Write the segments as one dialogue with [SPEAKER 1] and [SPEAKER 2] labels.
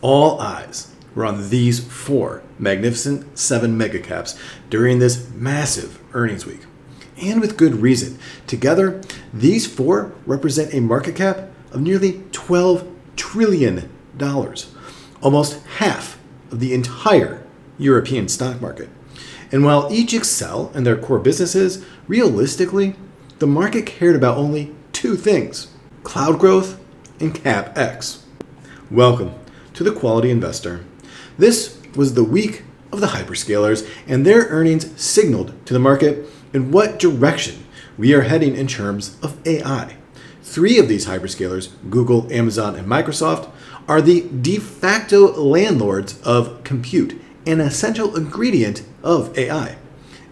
[SPEAKER 1] All eyes were on these four magnificent 7 megacaps during this massive earnings week. And with good reason. Together, these four represent a market cap of nearly $12 trillion, almost half of the entire European stock market. And while each excel in their core businesses, realistically, the market cared about only two things: cloud growth and CapEx. Welcome to the Quality Investor. This was the week of the hyperscalers, and their earnings signaled to the market in what direction we are heading in terms of AI. Three of these hyperscalers, Google, Amazon, and Microsoft, are the de facto landlords of compute, an essential ingredient of AI.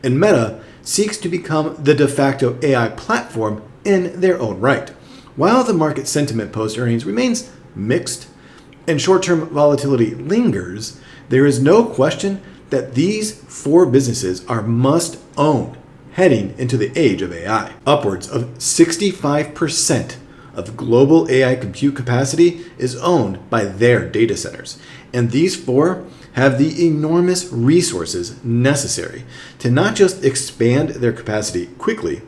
[SPEAKER 1] And Meta seeks to become the de facto AI platform in their own right. While the market sentiment post-earnings remains mixed and short-term volatility lingers, there is no question that these four businesses are must-own heading into the age of AI. Upwards of 65% of global AI compute capacity is owned by their data centers, and these four have the enormous resources necessary to not just expand their capacity quickly,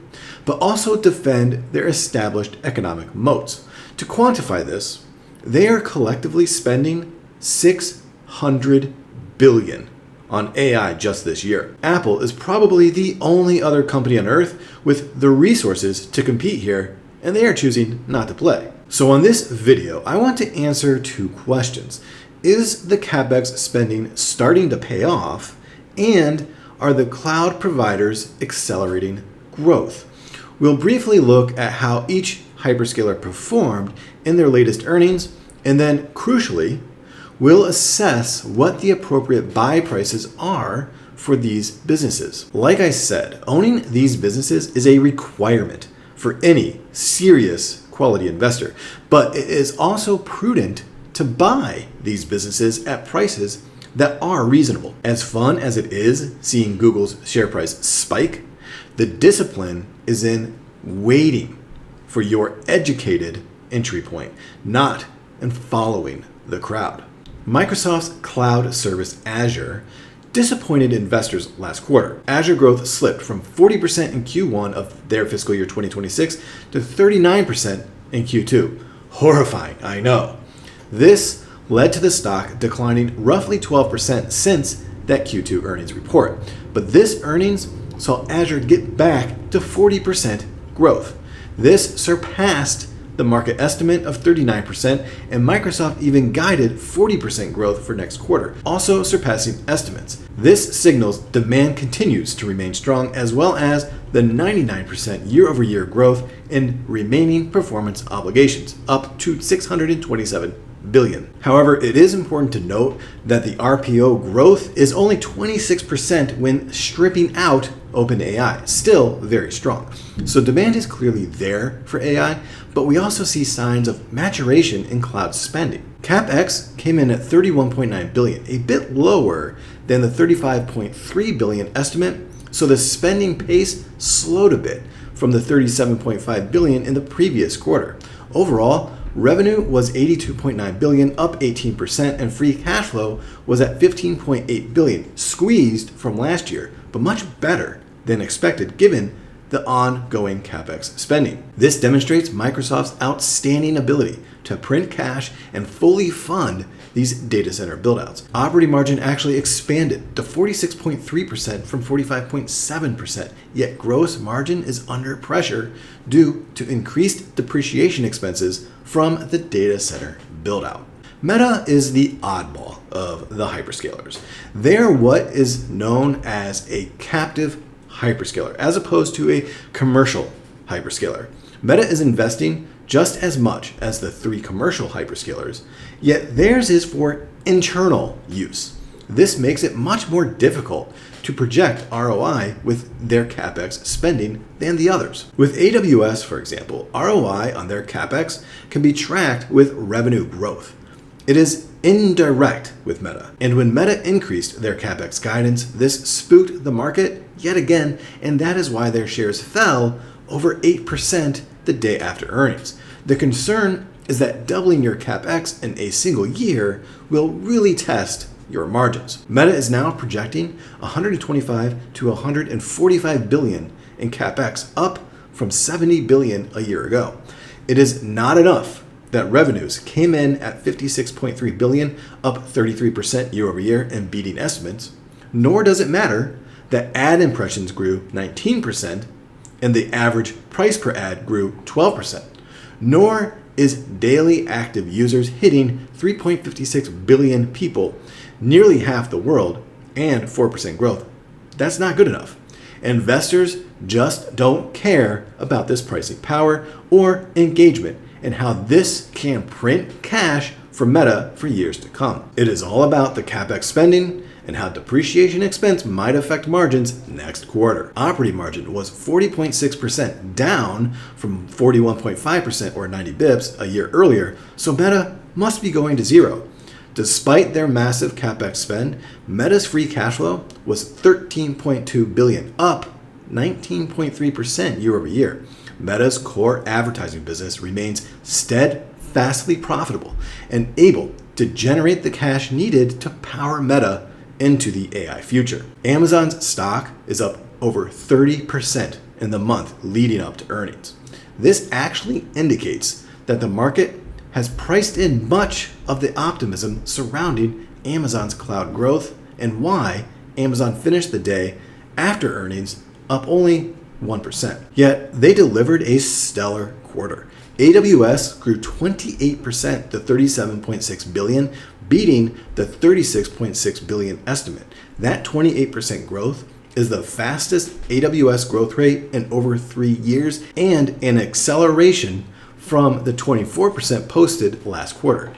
[SPEAKER 1] but also defend their established economic moats. To quantify this, they are collectively spending $600 billion on AI just this year. Apple is probably the only other company on earth with the resources to compete here, and they are choosing not to play. So on this video, I want to answer two questions. Is the CapEx spending starting to pay off? And are the cloud providers accelerating growth? We'll briefly look at how each hyperscaler performed in their latest earnings, and then crucially, we'll assess what the appropriate buy prices are for these businesses. Like I said, owning these businesses is a requirement for any serious quality investor, but it is also prudent to buy these businesses at prices that are reasonable. As fun as it is seeing Google's share price spike, the discipline is in waiting for your educated entry point, not in following the crowd. Microsoft's cloud service Azure disappointed investors last quarter. Azure growth slipped from 40% in Q1 of their fiscal year 2026 to 39% in Q2. Horrifying, I know. This led to the stock declining roughly 12% since that Q2 earnings report. But this earnings saw Azure get back to 40% growth. This surpassed the market estimate of 39%, and Microsoft even guided 40% growth for next quarter, also surpassing estimates. This signals demand continues to remain strong, as well as the 99% year-over-year growth in remaining performance obligations, up to $627 billion. However, it is important to note that the RPO growth is only 26% when stripping out OpenAI, still very strong. So demand is clearly there for AI, but we also see signs of maturation in cloud spending. CapEx came in at $31.9 billion, a bit lower than the $35.3 billion estimate, so the spending pace slowed a bit from the $37.5 billion in the previous quarter. Overall, revenue was $82.9 billion, up 18%, and free cash flow was at $15.8 billion, squeezed from last year, but much better than expected given the ongoing CapEx spending. This demonstrates Microsoft's outstanding ability to print cash and fully fund these data center buildouts. Operating margin actually expanded to 46.3% from 45.7%, yet gross margin is under pressure due to increased depreciation expenses from the data center buildout. Meta is the oddball of the hyperscalers. They're what is known as a captive hyperscaler, as opposed to a commercial hyperscaler. Meta is investing just as much as the three commercial hyperscalers, yet theirs is for internal use. This makes it much more difficult to project ROI with their CapEx spending than the others. With AWS, for example, ROI on their CapEx can be tracked with revenue growth. It is indirect with Meta. And when Meta increased their CapEx guidance, this spooked the market yet again, and that is why their shares fell over 8% the day after earnings. The concern is that doubling your CapEx in a single year will really test your margins. Meta is now projecting 125 to 145 billion in CapEx, up from 70 billion a year ago. It is not enough that revenues came in at 56.3 billion, up 33% year over year and beating estimates, nor does it matter that ad impressions grew 19% and the average price per ad grew 12%, nor is daily active users hitting 3.56 billion people, nearly half the world, and 4% growth. That's not good enough. Investors just don't care about this pricing power or engagement and how this can print cash for Meta for years to come. It is all about the CapEx spending and how depreciation expense might affect margins next quarter. Operating margin was 40.6%, down from 41.5% or 90 bips a year earlier, so Meta must be going to zero. Despite their massive CapEx spend, Meta's free cash flow was 13.2 billion, up 19.3% year over year. Meta's core advertising business remains steadfastly profitable and able to generate the cash needed to power Meta into the AI future. Amazon's stock is up over 30% in the month leading up to earnings. This actually indicates that the market has priced in much of the optimism surrounding Amazon's cloud growth and why Amazon finished the day after earnings up only 1%. Yet they delivered a stellar quarter. AWS grew 28% to 37.6 billion, beating the 36.6 billion estimate. That 28% growth is the fastest AWS growth rate in over 3 years and an acceleration from the 24% posted last quarter.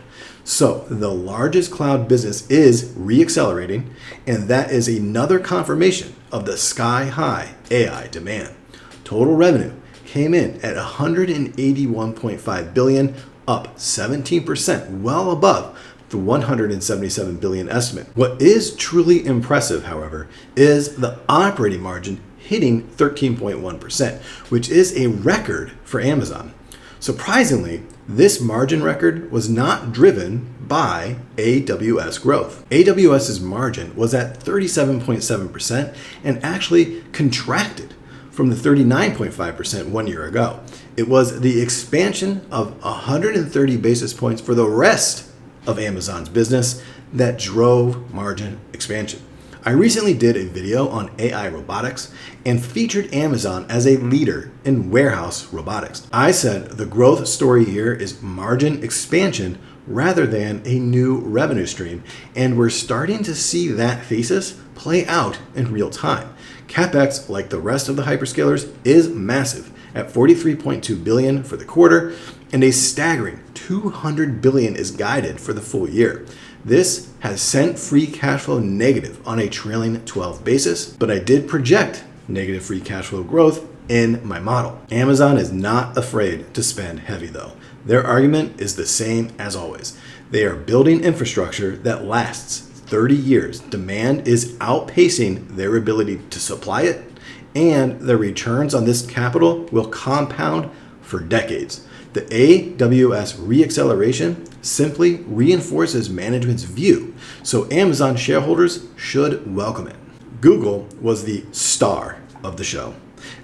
[SPEAKER 1] So the largest cloud business is reaccelerating, and that is another confirmation of the sky-high AI demand. Total revenue came in at 181.5 billion, up 17%, well above the 177 billion estimate. What is truly impressive, however, is the operating margin hitting 13.1%, which is a record for Amazon. Surprisingly, this margin record was not driven by AWS growth. AWS's margin was at 37.7% and actually contracted from the 39.5% 1 year ago. It was the expansion of 130 basis points for the rest of Amazon's business that drove margin expansion. I recently did a video on AI robotics and featured Amazon as a leader in warehouse robotics. I said the growth story here is margin expansion rather than a new revenue stream, and we're starting to see that thesis play out in real time. CapEx, like the rest of the hyperscalers, is massive at 43.2 billion for the quarter, and a staggering 200 billion is guided for the full year. This has sent free cash flow negative on a trailing 12 basis, but I did project negative free cash flow growth in my model. Amazon is not afraid to spend heavy though. Their argument is the same as always. They are building infrastructure that lasts 30 years. Demand is outpacing their ability to supply it, and the returns on this capital will compound for decades. The AWS reacceleration simply reinforces management's view, so Amazon shareholders should welcome it. Google was the star of the show.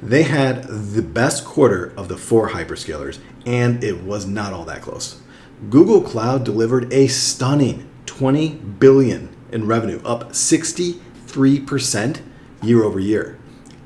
[SPEAKER 1] They had the best quarter of the 4 hyperscalers, and it was not all that close. Google Cloud delivered a stunning 20 billion in revenue, up 63% year over year,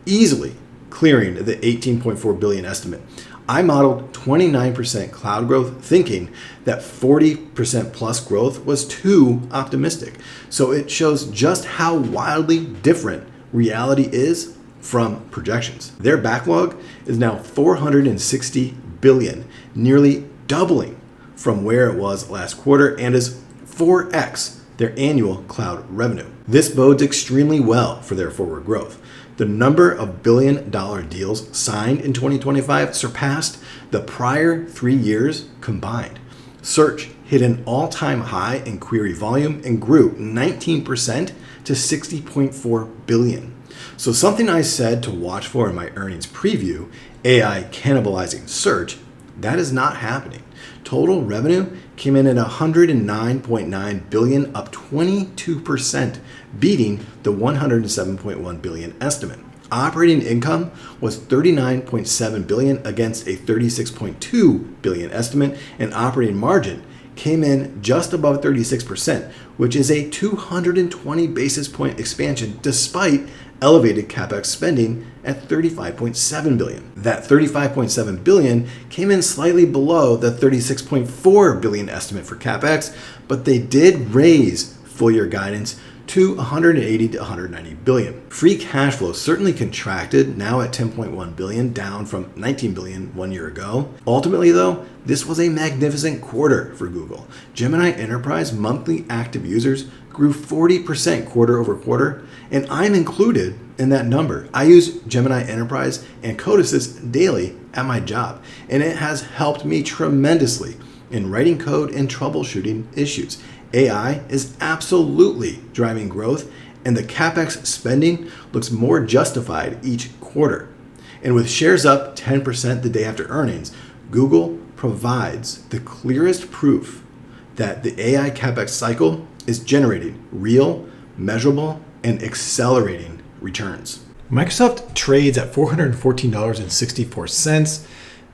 [SPEAKER 1] easily clearing the 18.4 billion estimate. I modeled 29% cloud growth, thinking that 40% plus growth was too optimistic. So it shows just how wildly different reality is from projections. Their backlog is now 460 billion, nearly doubling from where it was last quarter, and is 4x their annual cloud revenue. This bodes extremely well for their forward growth. The number of billion-dollar deals signed in 2025 surpassed the prior 3 years combined. Search hit an all-time high in query volume and grew 19% to 60.4 billion. So something I said to watch for in my earnings preview, AI cannibalizing search, that is not happening. Total revenue came in at $109.9 billion, up 22%, beating the $107.1 billion estimate. Operating income was $39.7 billion against a $36.2 billion estimate, and operating margin came in just above 36%, which is a 220 basis point expansion despite elevated CapEx spending at $35.7 billion. That $35.7 billion came in slightly below the $36.4 billion estimate for CapEx, but they did raise full year guidance to 180 to 190 billion. Free cash flow certainly contracted, now at 10.1 billion, down from 19 billion 1 year ago. Ultimately though, this was a magnificent quarter for Google. Gemini Enterprise monthly active users grew 40% quarter over quarter, and I'm included in that number. I use Gemini Enterprise and Code Assist daily at my job, and it has helped me tremendously in writing code and troubleshooting issues. AI is absolutely driving growth, and the CapEx spending looks more justified each quarter. And with shares up 10% the day after earnings, Google provides the clearest proof that the AI CapEx cycle is generating real, measurable, and accelerating returns. Microsoft trades at $414.64.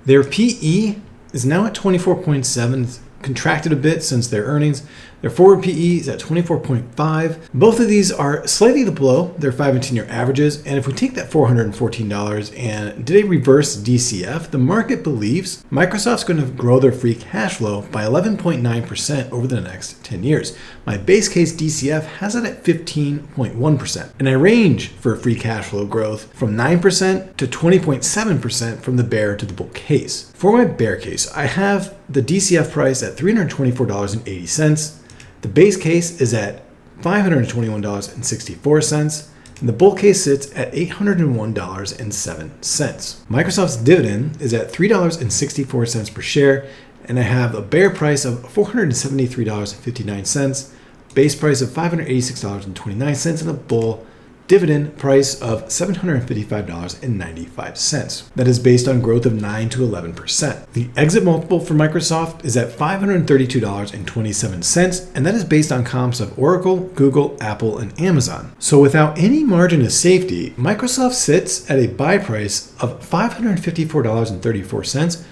[SPEAKER 1] Their PE is now at 24.7, contracted a bit since their earnings. Their forward PE is at 24.5. Both of these are slightly below their 5 and 10 year averages. And if we take that $414 and did a reverse DCF, the market believes Microsoft's going to grow their free cash flow by 11.9% over the next 10 years. My base case DCF has it at 15.1%. And I range for free cash flow growth from 9% to 20.7% from the bear to the bull case. For my bear case, I have the DCF price at $324.80. The base case is at $521.64, and the bull case sits at $801.07. Microsoft's dividend is at $3.64 per share, and I have a bear price of $473.59, base price of $586.29, and a bull dividend price of $755.95. That is based on growth of 9 to 11%. The exit multiple for Microsoft is at $532.27, and that is based on comps of Oracle, Google, Apple, and Amazon. So without any margin of safety, Microsoft sits at a buy price of $554.34,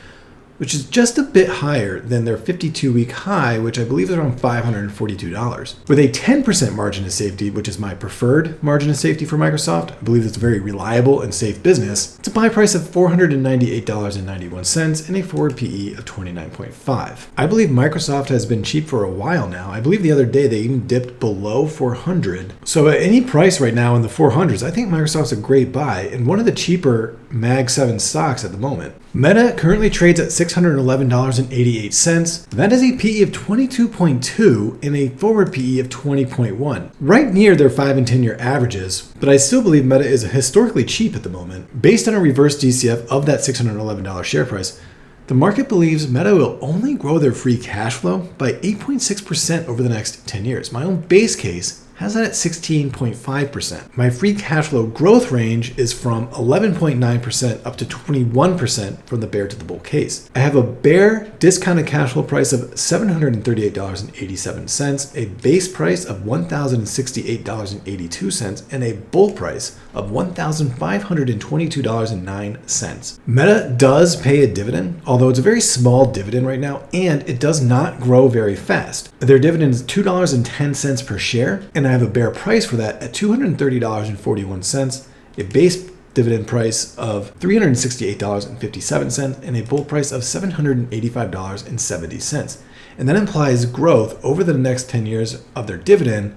[SPEAKER 1] which is just a bit higher than their 52-week high, which I believe is around $542. With a 10% margin of safety, which is my preferred margin of safety for Microsoft, I believe it's a very reliable and safe business. It's a buy price of $498.91 and a forward PE of 29.5. I believe Microsoft has been cheap for a while now. I believe the other day they even dipped below 400. So at any price right now in the 400s, I think Microsoft's a great buy and one of the cheaper Mag 7 stocks at the moment. Meta currently trades at $611.88. That is a PE of 22.2 and a forward PE of 20.1, right near their 5 and 10 year averages, but I still believe Meta is historically cheap at the moment. Based on a reverse DCF of that $611 share price, the market believes Meta will only grow their free cash flow by 8.6% over the next 10 years. My own base case has that at 16.5%. My free cash flow growth range is from 11.9% up to 21% from the bear to the bull case. I have a bear discounted cash flow price of $738.87, a base price of $1,068.82, and a bull price of $1,522.09. Meta does pay a dividend, although it's a very small dividend right now, and it does not grow very fast. Their dividend is $2.10 per share, and I have a bear price for that at $230.41, a base dividend price of $368.57, and a bull price of $785.70. And that implies growth over the next 10 years of their dividend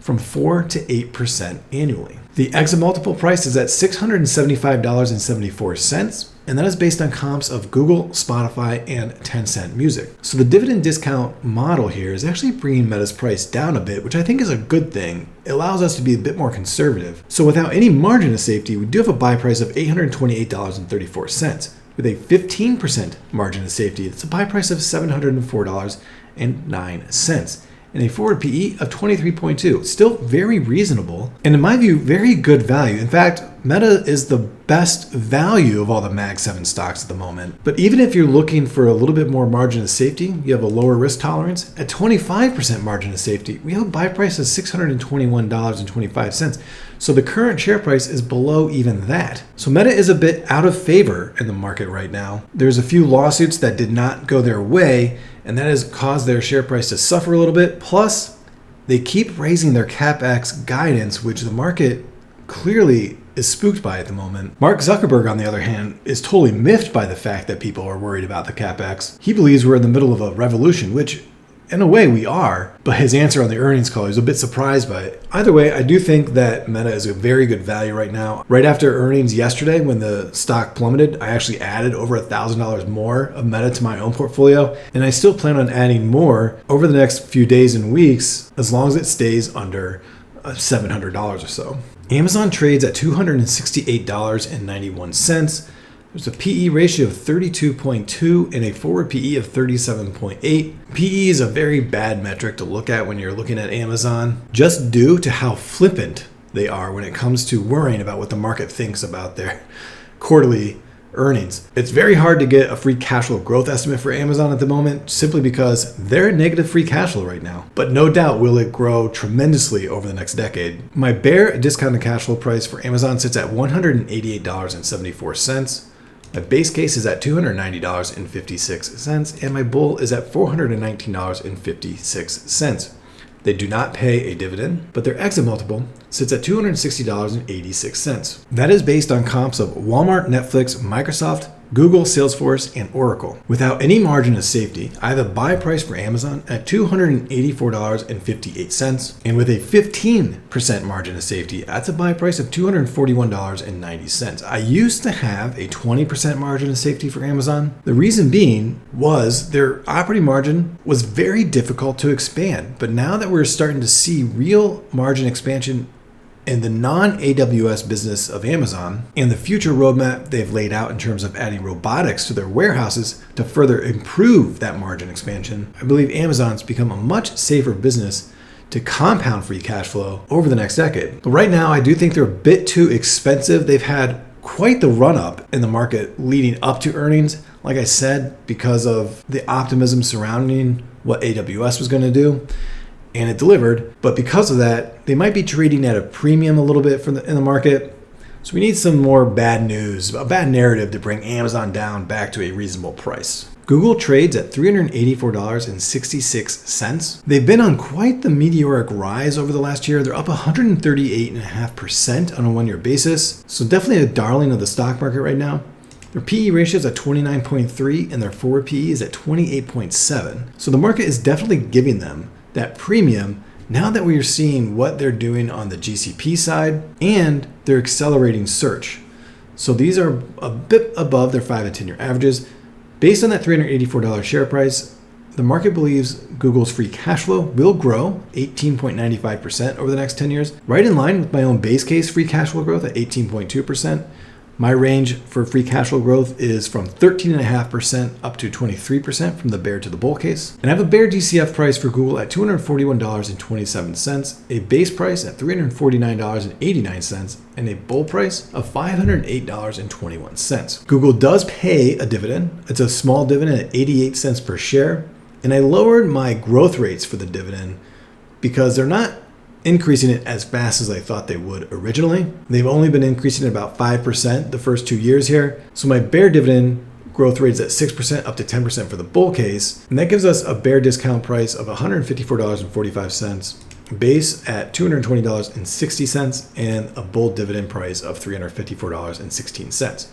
[SPEAKER 1] from 4 to 8% annually. The exit multiple price is at $675.74, and that is based on comps of Google, Spotify, and Tencent Music. So the dividend discount model here is actually bringing Meta's price down a bit, which I think is a good thing. It allows us to be a bit more conservative. So without any margin of safety, we do have a buy price of $828.34. With a 15% margin of safety, it's a buy price of $704.09. And a forward PE of 23.2. Still very reasonable, and in my view, very good value. In fact, Meta is the best value of all the Mag 7 stocks at the moment. But even if you're looking for a little bit more margin of safety, you have a lower risk tolerance. At 25% margin of safety, we have a buy price of $621.25. So the current share price is below even that. So Meta is a bit out of favor in the market right now. There's a few lawsuits that did not go their way, and that has caused their share price to suffer a little bit. Plus, they keep raising their CapEx guidance, which the market clearly is spooked by at the moment. Mark Zuckerberg, on the other hand, is totally miffed by the fact that people are worried about the CapEx. He believes we're in the middle of a revolution, which in a way we are, but his answer on the earnings call, he was a bit surprised by it. Either way, I do think that Meta is a very good value right now. Right after earnings yesterday, when the stock plummeted, I actually added over $1,000 more of Meta to my own portfolio, and I still plan on adding more over the next few days and weeks, as long as it stays under $700 or so. Amazon trades at $268.91. There's a PE ratio of 32.2 and a forward PE of 37.8. PE is a very bad metric to look at when you're looking at Amazon, just due to how flippant they are when it comes to worrying about what the market thinks about their quarterly earnings. It's very hard to get a free cash flow growth estimate for Amazon at the moment, simply because they're negative free cash flow right now. But no doubt will it grow tremendously over the next decade. My bear discounted cash flow price for Amazon sits at $188.74. My base case is at $290.56, and my bull is at $419.56. They do not pay a dividend, but their exit multiple sits at $260.86. That is based on comps of Walmart, Netflix, Microsoft, Google, Salesforce, and Oracle. Without any margin of safety, I have a buy price for Amazon at $284.58. And with a 15% margin of safety, that's a buy price of $241.90. I used to have a 20% margin of safety for Amazon. The reason being was their operating margin was very difficult to expand. But now that we're starting to see real margin expansion in the non-AWS business of Amazon and the future roadmap they've laid out in terms of adding robotics to their warehouses to further improve that margin expansion, I believe Amazon's become a much safer business to compound free cash flow over the next decade. But right now, I do think they're a bit too expensive. They've had quite the run up in the market leading up to earnings, like I said, because of the optimism surrounding what AWS was going to do. And it delivered, but because of that, they might be trading at a premium a little bit in the market. So we need some more bad news, a bad narrative to bring Amazon down back to a reasonable price. Google trades at $384.66. They've been on quite the meteoric rise over the last year. They're up 138.5% on a one-year basis. So definitely a darling of the stock market right now. Their PE ratio is at 29.3 and their forward PE is at 28.7. So the market is definitely giving them that premium now that we are seeing what they're doing on the GCP side and they're accelerating search. So these are a bit above their 5 and 10-year averages. Based on that $384 share price, the market believes Google's free cash flow will grow 18.95% over the next 10 years, right in line with my own base case free cash flow growth at 18.2%. My range for free cash flow growth is from 13.5% up to 23% from the bear to the bull case. And I have a bear DCF price for Google at $241.27, a base price at $349.89, and a bull price of $508.21. Google does pay a dividend. It's a small dividend at 88 cents per share. And I lowered my growth rates for the dividend because they're not increasing it as fast as I thought they would originally. They've only been increasing it about 5% the first 2 years here. So my bear dividend growth rate is at 6% up to 10% for the bull case. And that gives us a bear discount price of $154.45, base at $220.60, and a bull dividend price of $354.16.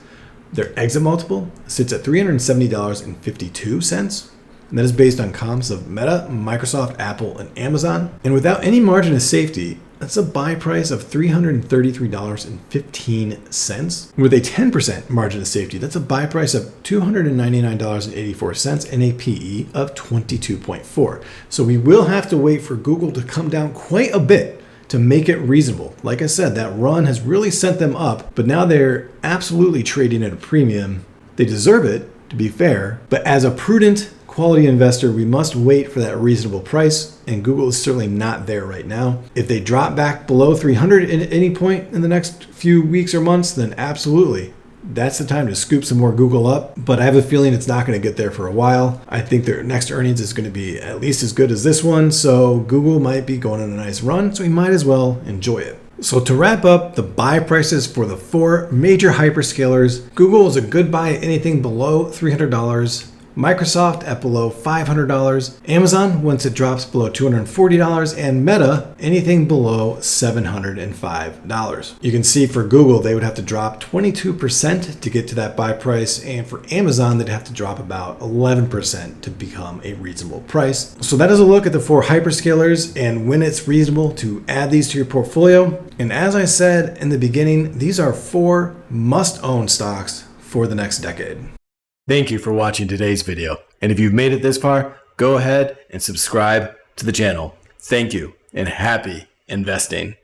[SPEAKER 1] Their exit multiple sits at $370.52. And that is based on comps of Meta, Microsoft, Apple, and Amazon. And without any margin of safety, that's a buy price of $333.15. With a 10% margin of safety, that's a buy price of $299.84 and a PE of 22.4. So we will have to wait for Google to come down quite a bit to make it reasonable. Like I said, that run has really sent them up, but now they're absolutely trading at a premium. They deserve it, to be fair, but as a prudent quality investor, we must wait for that reasonable price, and Google is certainly not there right now. If they drop back below 300 at any point in the next few weeks or months, then absolutely, that's the time to scoop some more Google up. But I have a feeling it's not going to get there for a while. I think their next earnings is going to be at least as good as this one, so Google might be going on a nice run, so we might as well enjoy it. So to wrap up the buy prices for the 4 major hyperscalers, Google is a good buy at anything below $300. Microsoft at below $500, Amazon once it drops below $240, and Meta anything below $705. You can see for Google, they would have to drop 22% to get to that buy price, and for Amazon, they'd have to drop about 11% to become a reasonable price. So that is a look at the 4 hyperscalers and when it's reasonable to add these to your portfolio. And as I said in the beginning, these are 4 must-own stocks for the next decade. Thank you for watching today's video. And if you've made it this far, go ahead and subscribe to the channel. Thank you and happy investing.